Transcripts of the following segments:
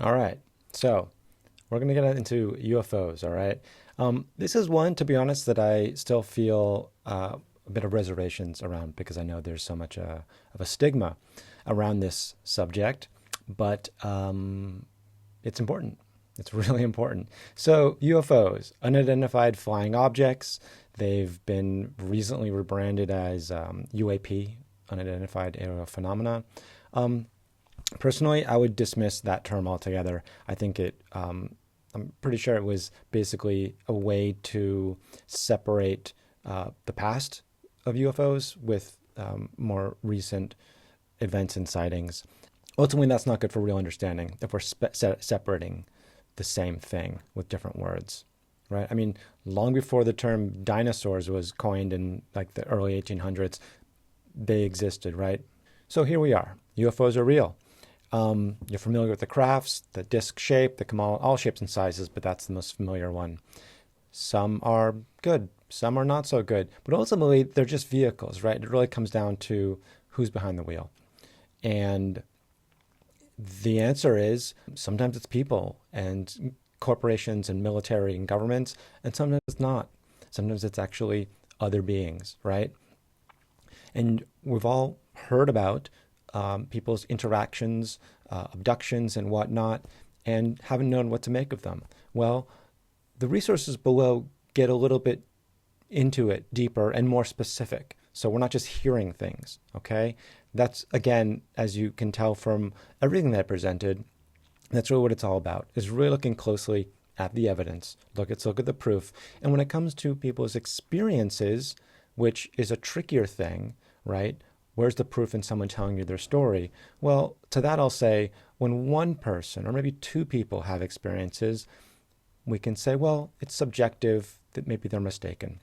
All right. So we're going to get into UFOs. All right. This is one, to be honest, that I still feel a bit of reservations around because I know there's so much of a stigma around this subject, but it's important. It's really important. So, UFOs, unidentified flying objects, they've been recently rebranded as UAP, unidentified aerial phenomena. Um, Personally, I would dismiss that term altogether. I think I'm pretty sure it was basically a way to separate the past of UFOs with more recent events and sightings. Ultimately, that's not good for real understanding if we're separating the same thing with different words, right? I mean, long before the term dinosaurs was coined in like the early 1800s, they existed, right? So here we are. UFOs are real. You're familiar with the crafts, the disc shape, they come all shapes and sizes, but that's the most familiar one. Some are good, some are not so good, but ultimately they're just vehicles, right? It really comes down to who's behind the wheel. And the answer is sometimes it's people and corporations and military and governments, and sometimes it's not. Sometimes it's actually other beings, right? And we've all heard about people's interactions, abductions, and whatnot, and haven't known what to make of them. Well, the resources below get a little bit into it deeper and more specific. So we're not just hearing things, okay? That's, again, as you can tell from everything that I presented, that's really what it's all about, is really looking closely at the evidence. Let's look at the proof. And when it comes to people's experiences, which is a trickier thing, right? Where's the proof in someone telling you their story? Well, to that I'll say, when one person or maybe two people have experiences, we can say, well, it's subjective, that maybe they're mistaken.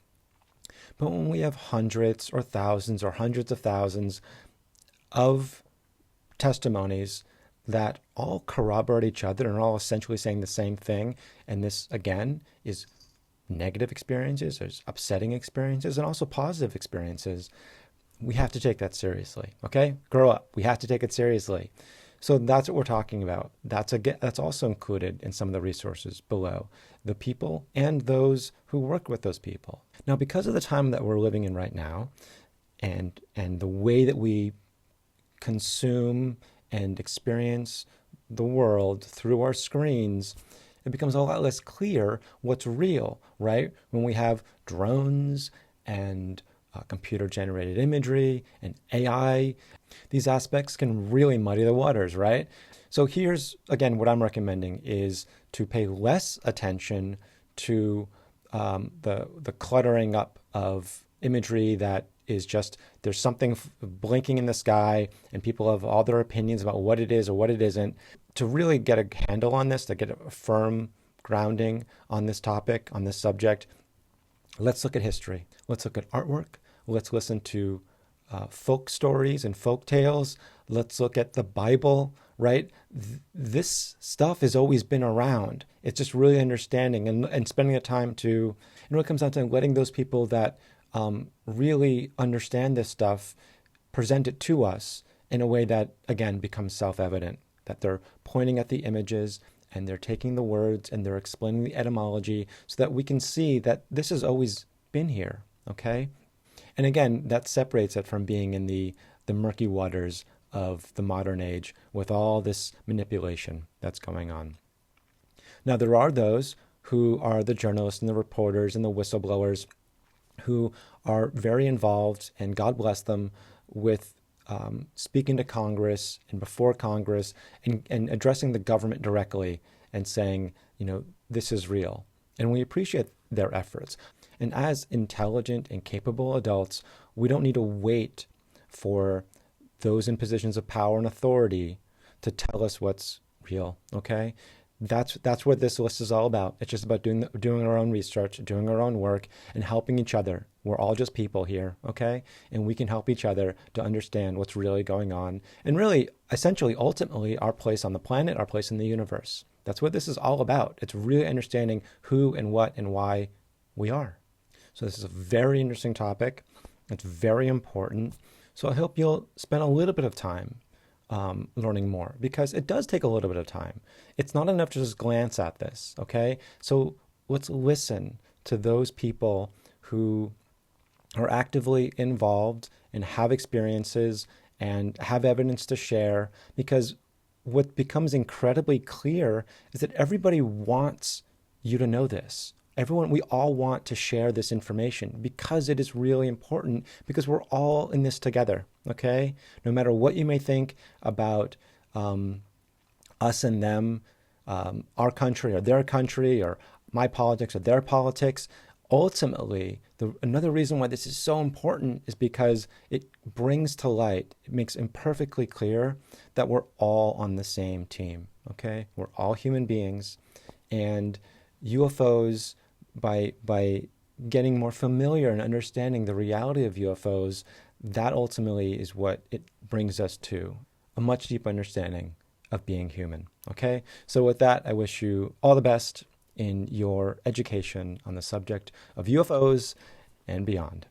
But when we have hundreds or thousands or hundreds of thousands of testimonies that all corroborate each other and are all essentially saying the same thing, and this, again, is negative experiences, there's upsetting experiences, and also positive experiences, we have to take that seriously. Okay, grow up. We have to take it seriously. So that's what we're talking about. That's also included in some of the resources below, the people and those who work with those people. Now, because of the time that we're living in right now, and the way that we consume and experience the world through our screens, it becomes a lot less clear what's real, right? When we have drones and computer generated imagery and AI, these aspects can really muddy the waters, right? So here's, again, what I'm recommending is to pay less attention to the cluttering up of imagery that is just there's something blinking in the sky and people have all their opinions about what it is or what it isn't. To really get a handle on this, to get a firm grounding on this topic, on this subject, let's look at history. Let's look at artwork. Let's listen to folk stories and folk tales. Let's look at the Bible, right? This stuff has always been around. It's just really understanding and spending the time to, and what it comes down to letting those people that really understand this stuff present it to us in a way that, again, becomes self-evident, that they're pointing at the images and they're taking the words and they're explaining the etymology so that we can see that this has always been here, okay? And again, that separates it from being in the murky waters of the modern age with all this manipulation that's going on. Now, there are those who are the journalists and the reporters and the whistleblowers who are very involved, and God bless them, with speaking to Congress and before Congress and addressing the government directly and saying, this is real. And we appreciate their efforts. And as intelligent and capable adults, we don't need to wait for those in positions of power and authority to tell us what's real, okay? That's what this list is all about. It's just about doing our own research, doing our own work, and helping each other. We're all just people here, okay? And we can help each other to understand what's really going on. And really, essentially, ultimately, our place on the planet, our place in the universe. That's what this is all about. It's really understanding who and what and why we are. So this is a very interesting topic. It's very important. So I hope you'll spend a little bit of time learning more, because it does take a little bit of time. It's not enough to just glance at this, okay? So let's listen to those people who are actively involved and have experiences and have evidence to share, because what becomes incredibly clear is that everybody wants you to know this. Everyone, we all want to share this information because it is really important, because we're all in this together, okay? No matter what you may think about us and them, our country or my politics or their politics, ultimately, another reason why this is so important is because it brings to light, it makes imperfectly clear that we're all on the same team, okay? We're all human beings, and UFOs, by getting more familiar and understanding the reality of UFOs, that ultimately is what it brings us to, a much deeper understanding of being human, okay? So with that, I wish you all the best in your education on the subject of UFOs and beyond.